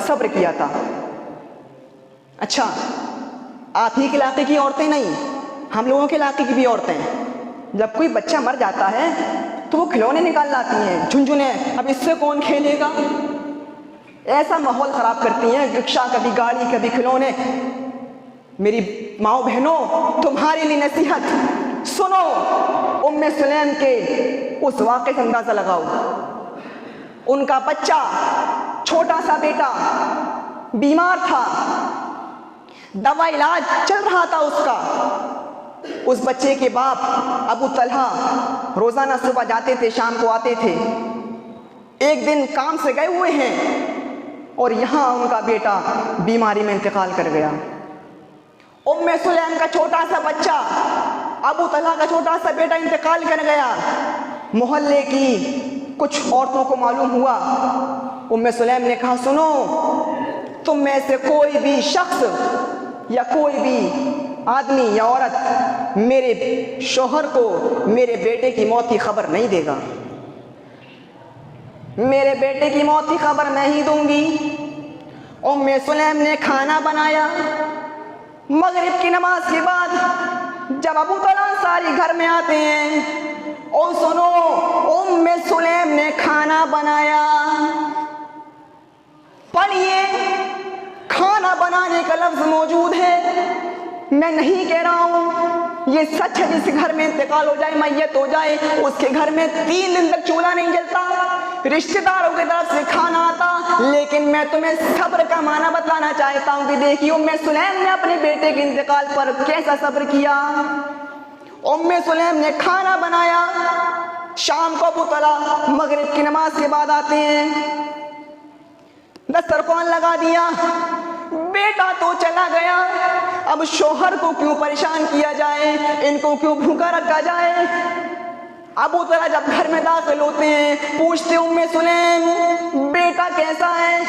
صبر کیا تھا۔ اچھا، آپ ہی کے علاقے کی عورتیں نہیں، ہم لوگوں کے علاقے کی بھی عورتیں، جب کوئی بچہ مر جاتا ہے تو وہ کھلونے نکال لاتی ہیں، جھنجھنے، اب اس سے کون کھیلے گا، ایسا ماحول خراب کرتی ہیں، رکشا کبھی گاڑی کبھی کھلونے۔ میری ماؤں بہنوں، تمہارے لیے نصیحت سنو، ام سلیم کے اس واقعے سے اندازہ لگاؤ۔ ان کا بچہ، چھوٹا سا بیٹا بیمار تھا، دوا علاج چل رہا تھا اس کا۔ اس بچے کے باپ ابو طلحہ روزانہ صبح جاتے تھے، شام کو آتے تھے۔ ایک دن کام سے گئے ہوئے ہیں اور یہاں ان کا بیٹا بیماری میں انتقال کر گیا۔ ام سلیم کا چھوٹا سا بچہ، ابو طلحہ کا چھوٹا سا بیٹا انتقال کر گیا۔ محلے کی کچھ عورتوں کو معلوم ہوا۔ ام سلیم نے کہا، سنو، تم میں سے کوئی بھی شخص یا کوئی بھی آدمی یا عورت میرے شوہر کو میرے بیٹے کی موت کی خبر نہیں دے گا، میرے بیٹے کی موت کی خبر میں ہی دوں گی۔ ام سلیم نے کھانا بنایا۔ مغرب کی نماز کے بعد جب ابو طلحہ ساری گھر میں آتے ہیں، اور سنو، ام سلیم نے کھانا بنایا۔ پڑھیے، کھانا بنانے کا لفظ موجود ہے، میں نہیں کہہ رہا ہوں، یہ سچ ہے۔ جس گھر میں انتقال ہو جائے، میت ہو جائے، اس کے گھر میں 3 دن تک چولہا نہیں جلتا، رشتہ داروں کی طرف سے کھانا آتا۔ لیکن میں تمہیں صبر کا معنی بتانا چاہتا ہوں کہ دیکھیے ام سلیم نے اپنے بیٹے کے انتقال پر کیسا صبر کیا۔ ام سلیم نے کھانا بنایا۔ شام کو ابو طلحہ مغرب کی نماز کے بعد آتے ہیں، دسترخوان لگا دیا، بیٹا تو چلا گیا، اب شوہر کو کیوں پریشان کیا جائے، ان کو کیوں بھوکا رکھا جائے۔ ابو طلحہ جب گھر میں داخل ہوتے ہیں، پوچھتے ام سلیم بیٹا کیسا ہے،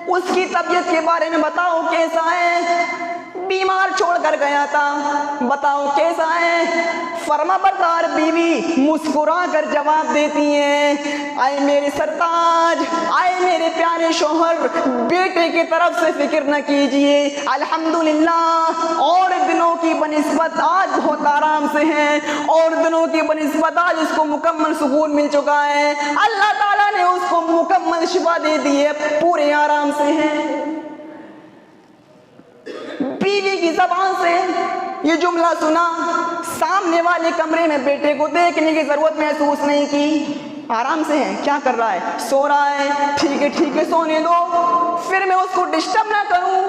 اس کی طبیعت کے بارے میں بتاؤ کیسا ہے، بیمار چھوڑ کر گیا تھا، بتاؤ کیسا ہے۔ فرما بردار بیوی مسکرا کر جواب دیتی ہیں، آئے میرے سرتاج، آئے میرے پیارے شوہر، بیٹے کی طرف سے فکر نہ کیجئے، الحمدللہ اور دنوں کی بنسبت آج بہت آرام سے ہیں، اور دنوں کی بنسبت آج اس کو مکمل سکون مل چکا ہے، اللہ تعالیٰ نے اس کو مکمل شفا دے دی ہے، پورے آرام سے ہیں۔ بیوی کی زبان سے یہ جملہ سنا، سامنے والے کمرے میں بیٹے کو دیکھنے کی ضرورت محسوس نہیں کی، آرام سے ہے، کیا کر رہا ہے، سو رہا ہے، ٹھیک ہے سونے دو، پھر میں اس کو ڈسٹرب نہ کروں۔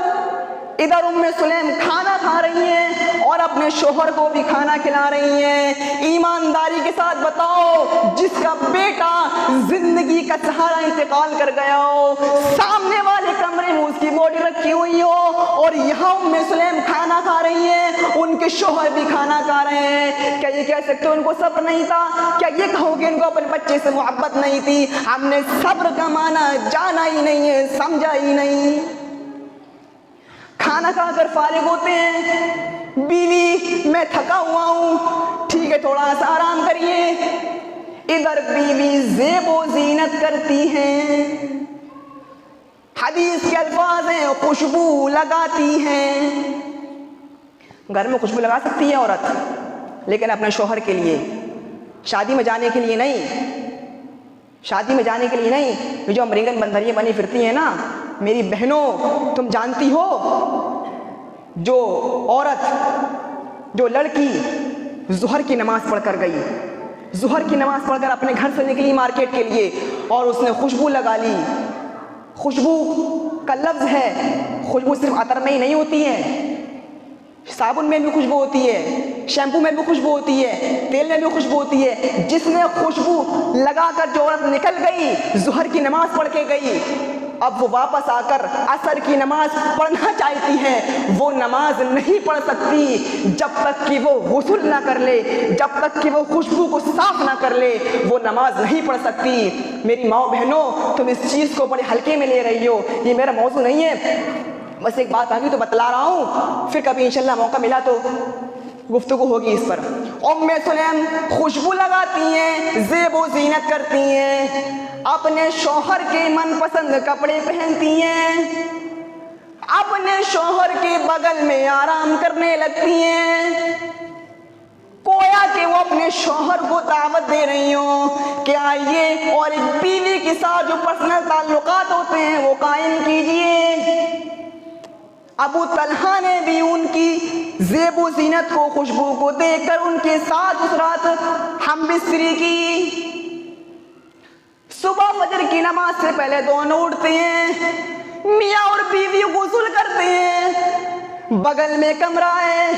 ادھر ام سلیم کھانا کھا رہی ہیں اور اپنے شوہر کو بھی کھانا کھلا رہی ہیں۔ ایمانداری کے ساتھ بتاؤ، جس کا بیٹا زندگی کا سہارا انتقال کر گیا ہو، سامنے والے کمرے میں اس کی باڈی رکھی ہوئی ہو، اور یہاں ام سلیم کھانا کھا رہی ہیں، ان کے شوہر بھی کھانا کھا رہے ہیں، کیا یہ کہہ سکتے ہو ان کو صبر نہیں تھا؟ کیا یہ کہو کہ ان کو اپنے بچے سے محبت نہیں تھی؟ ہم نے صبر کا معنی جانا ہی نہیں ہے، سمجھا ہی نہیں۔ کھانا کھا کر فارغ ہوتے ہیں، بیوی میں تھکا ہوا ہوں، ٹھیک ہے تھوڑا سا آرام کریے۔ ادھر بیوی زیب و زینت کرتی ہیں، حدیث کے الفاظ ہیں، خوشبو لگاتی ہیں۔ گھر میں خوشبو لگا سکتی ہے عورت، لیکن اپنے شوہر کے لیے، شادی میں جانے کے لیے نہیں، شادی میں جانے کے لیے نہیں۔ یہ جو امرنگن بندریاں بنی پھرتی ہیں نا، میری بہنوں تم جانتی ہو، جو عورت، جو لڑکی ظہر کی نماز پڑھ کر گئی، ظہر کی نماز پڑھ کر اپنے گھر سے نکلی مارکیٹ کے لیے، اور اس نے خوشبو لگا لی۔ خوشبو کا لفظ ہے، خوشبو صرف عطر میں ہی نہیں ہوتی ہے، صابن میں بھی خوشبو ہوتی ہے، شیمپو میں بھی خوشبو ہوتی ہے، تیل میں بھی خوشبو ہوتی ہے۔ جس نے خوشبو لگا کر جو عورت نکل گئی، ظہر کی نماز پڑھ کے گئی، اب وہ واپس آ کر عصر کی نماز پڑھنا چاہتی ہے، وہ نماز نہیں پڑھ سکتی جب تک کہ وہ غسل نہ کر لے، جب تک کہ وہ خوشبو کو صاف نہ کر لے، وہ نماز نہیں پڑھ سکتی۔ میری ماؤں بہنوں، تم اس چیز کو بڑے ہلکے میں لے رہی ہو، یہ میرا موضوع نہیں ہے، بس ایک بات آگی تو بتلا رہا ہوں، پھر کبھی انشاءاللہ موقع ملا تو گفتگو ہوگی اس پر۔ ام سلیم خوشبو لگاتی ہیں، زیب و زینت کرتی ہیں، اپنے شوہر کے من پسند کپڑے پہنتی ہیں، اپنے شوہر کے بغل میں آرام کرنے لگتی ہیں، گویا کہ وہ اپنے شوہر کو دعوت دے رہی ہوں کہ آئیے اور ایک بیوی کے ساتھ جو پرسنل تعلقات ہوتے ہیں وہ قائم کیجئے۔ ابو طلحہ نے بھی ان کی زیب و زینت کو، خوشبو کو دیکھ کر ان کے ساتھ اس رات ہم بستری کی۔ صبح فجر کی نماز سے پہلے دونوں اٹھتے ہیں، میاں اور بیوی غسل کرتے ہیں، بغل میں کمرہ ہے،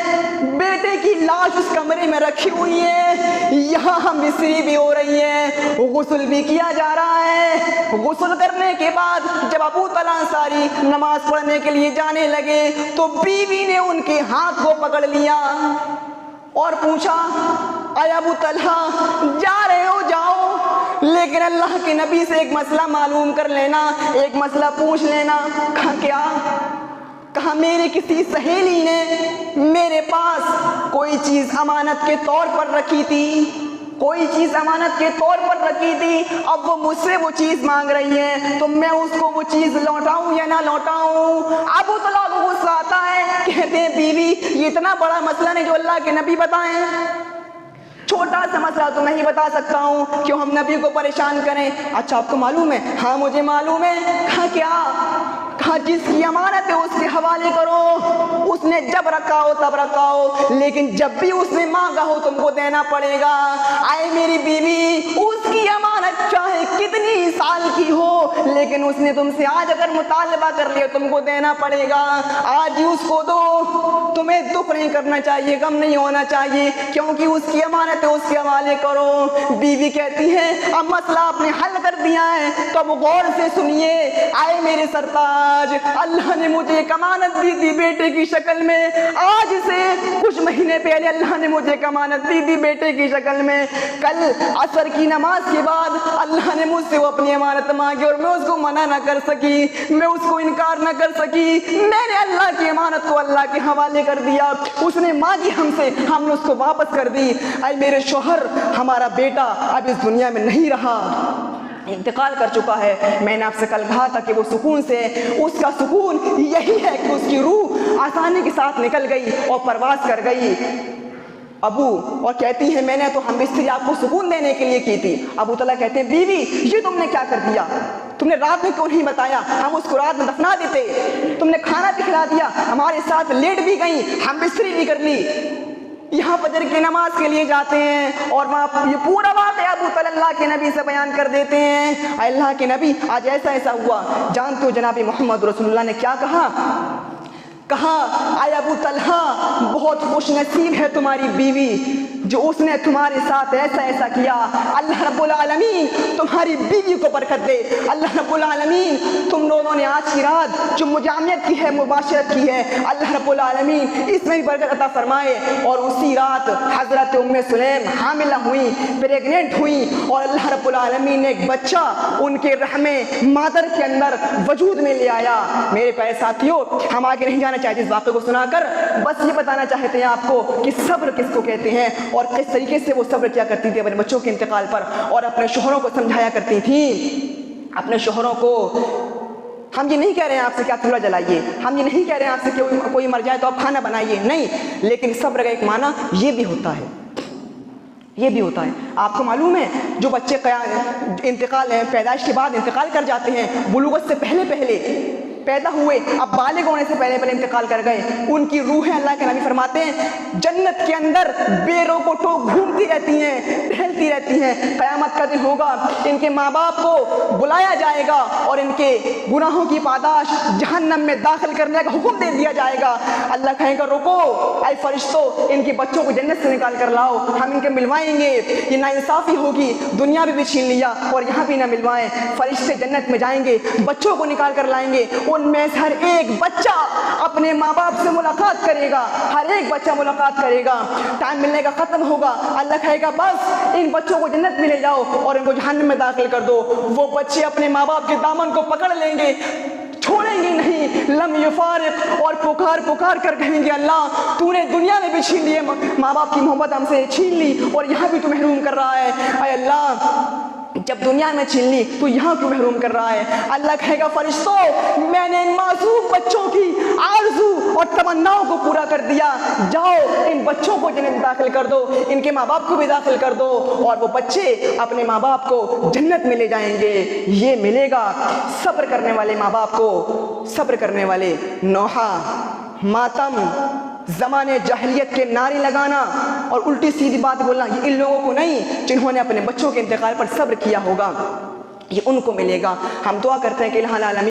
بیٹے کی لاش اس کمرے میں رکھی ہوئی ہے، یہاں ہم بستری بھی ہو رہی ہے، غسل بھی کیا جا رہا ہے۔ غسل کرنے کے بعد جب ابو طلحہ انصاری نماز پڑھنے کے لیے جانے لگے تو بیوی نے ان کے ہاتھ کو پکڑ لیا اور پوچھا، اے ابو طلحہ جا رہے ہو جاؤ، لیکن اللہ کے نبی سے ایک مسئلہ معلوم کر لینا، ایک مسئلہ پوچھ لینا۔ کہا کیا؟ کہا میری کسی سہیلی نے میرے پاس کوئی چیز امانت کے طور پر رکھی تھی، کوئی چیز امانت کے طور پر رکھی تھی، اب وہ مجھ سے وہ چیز مانگ رہی ہے تو میں اس کو وہ چیز لوٹاؤں یا نہ لوٹاؤں؟ ابو طلحہ کو غصہ آتا ہے، کہتے ہیں بیوی یہ اتنا بڑا مسئلہ نہیں جو اللہ کے نبی بتائیں، چھوٹا سا مسئلہ تو میں ہی بتا سکتا ہوں، کیوں ہم نبی کو پریشان کریں؟ اچھا آپ کو معلوم ہے؟ ہاں مجھے معلوم ہے۔ کہا کیا؟ کہا جس کی امانت ہے اس کے حوالے کرو، اس نے جب رکھا ہو تب رکھا ہو، لیکن جب بھی اس نے مانگا ہو تم کو دینا پڑے گا۔ آئے میری بیوی، اس کی امانت چاہے کتنی سال کی ہو لیکن اس نے تم سے آج اگر مطالبہ کر لیا تم کو دینا پڑے گا، آج ہی اس کو دو۔ تمہیں دکھ نہیں کرنا چاہیے، غم نہیں ہونا چاہیے، کیونکہ اس کی امانت ہے، اس کے حوالے کرو۔ بیوی کہتی ہے اب مسئلہ آپ نے حل کر دیا ہے تو اب غور سے سنیے، آئے میرے سرتاج، اللہ نے مجھے ایک امانت دی تھی بیٹے کی شکل میں، آج سے کچھ مہینے پہلے اللہ نے مجھے ایک امانت دی تھی بیٹے کی شکل میں، کل عصر کی نماز کے بعد اللہ نے مجھ سے وہ اپنی امانت مانگی اور میں اس کو منع نہ کر سکی، میں اس کو انکار نہ کر سکی، میں نے اللہ کی امانت کو اللہ کے حوالے کر دیا، اس نے مانگی ہم سے، ہم نے اس کو واپس کر دی۔ اے میرے شوہر، ہمارا بیٹا اب اس دنیا میں نہیں رہا، انتقال کر چکا ہے۔ میں نے آپ سے کل کہا تھا کہ وہ سکون سے، اس کا سکون یہی ہے کہ اس کی روح آسانی کے ساتھ نکل گئی اور پرواز کر گئی۔ ابو اور کہتی ہے میں نے تو ہم بستری آپ کو سکون دینے کے لیے کی تھی۔ ابو طلحہ کہتے ہیں بیوی یہ تم نے کیا کر دیا، تم نے رات میں کیوں نہیں بتایا، ہم اس کو رات میں دفنا دیتے، تم نے کھانا بھی کھلا دیا، ہمارے ساتھ لیٹ بھی گئی، ہم بستری بھی کر لی۔ یہاں فجر کی نماز کے لیے جاتے ہیں اور وہاں یہ پورا واقعہ ابو طلحہ اللہ کے نبی سے بیان کر دیتے ہیں، اے اللہ کے نبی آج ایسا ایسا ہوا، جانتے ہو جناب محمد رسول اللہ نے کیا کہا؟ کہا اے ابو طلحہ بہت خوش نصیب ہے تمہاری بیوی جو اس نے تمہارے ساتھ ایسا ایسا کیا، اللہ رب العالمین تمہاری بیوی کو برکت دے، اللہ رب العالمین تم دونوں نے آج کی رات جو مجامعت کی ہے، مباشرت کی ہے، اللہ رب العالمین اس میں بھی برکت عطا فرمائے۔ اور اسی رات حضرت ام سلیم حاملہ ہوئی، پریگننٹ ہوئی اور اللہ رب العالمین نے ایک بچہ ان کے رحم مادر کے اندر وجود میں لے آیا۔ میرے پیارے ساتھیوں، ہم آگے نہیں جانا چاہتے اس واقعے کو سنا کر، بس یہ بتانا چاہتے ہیں آپ کو کہ صبر کس کو کہتے ہیں اور کس طریقے سے وہ صبر کیا کرتی تھی اپنے بچوں کے انتقال پر، اور اپنے شوہروں کو سمجھایا کرتی تھیں اپنے شوہروں کو۔ ہم یہ نہیں کہہ رہے ہیں آپ سے کہ آپ چولہا جلائیے، ہم یہ نہیں کہہ رہے ہیں آپ سے کہ کوئی مر جائے تو آپ کھانا بنائیے، نہیں، لیکن صبر کا ایک معنی یہ بھی ہوتا ہے، یہ بھی ہوتا ہے۔ آپ کو معلوم ہے جو بچے انتقال پیدائش کے بعد انتقال کر جاتے ہیں، بلوغت سے پہلے پہلے پیدا ہوئے، اب بالغ ہونے سے پہلے پہلے انتقال کر گئے، ان کی روحیں اللہ کے نبی فرماتے ہیں جنت کے اندر بے روک و ٹوک گھومتی رہتی ہیں، ٹہلتی رہتی ہیں۔ قیامت کا دن ہوگا، ان کے ماں باپ کو بلایا جائے گا اور ان کے گناہوں کی پاداش جہنم میں داخل کرنے کا حکم دے دیا جائے گا۔ اللہ کہے گا رکو، اے فرشتوں ان کے بچوں کو جنت سے نکال کر لاؤ، ہم ان کے ملوائیں گے۔ یہ ناانصافی ہوگی، دنیا میں بھی چھین لیا اور یہاں بھی نہ ملوائیں۔ فرشتے جنت میں جائیں گے، بچوں کو نکال کر لائیں گے، ان میں سے ہر ایک بچہ اپنے ماں باپ سے ملاقات کرے گا، ہر ایک بچہ ملاقات کرے گا، ٹائم ملنے کا ختم ہوگا۔ اللہ کہے گا بس ان بچوں کو جنت میں لے جاؤ اور ان کو جہنم میں داخل کر دو۔ وہ بچے اپنے ماں باپ کے دامن کو پکڑ لیں گے، چھوڑیں گے نہیں، لم یفارق، اور پکار پکار کر کہیں گے اللہ تو نے دنیا میں بھی چھین لیے، ماں باپ کی محبت ہم سے چھین لی اور یہاں بھی تو محروم کر رہا ہے، اے اللہ جب دنیا میں چھین لی تو یہاں کیوں محروم کر رہا ہے؟ اللہ کہے گا فرشتوں میں نے ان معصوم بچوں کی تمناؤں کو پورا کر دیا، جاؤ ان بچوں کو جنت داخل کر دو، ان کے ماں باپ کو بھی داخل کر دو، اور وہ بچے اپنے ماں باپ کو جنت میں لے جائیں گے۔ یہ ملے گا صبر کرنے والے ماں باپ کو، صبر کرنے والے۔ نوحہ، ماتم، زمانے جاہلیت کے نعرے لگانا اور الٹی سیدھی بات بولنا، یہ ان لوگوں کو نہیں جنہوں نے اپنے بچوں کے انتقال پر صبر کیا ہوگا، یہ ان کو ملے گا۔ ہم دعا کرتے ہیں کہ الہ العالمین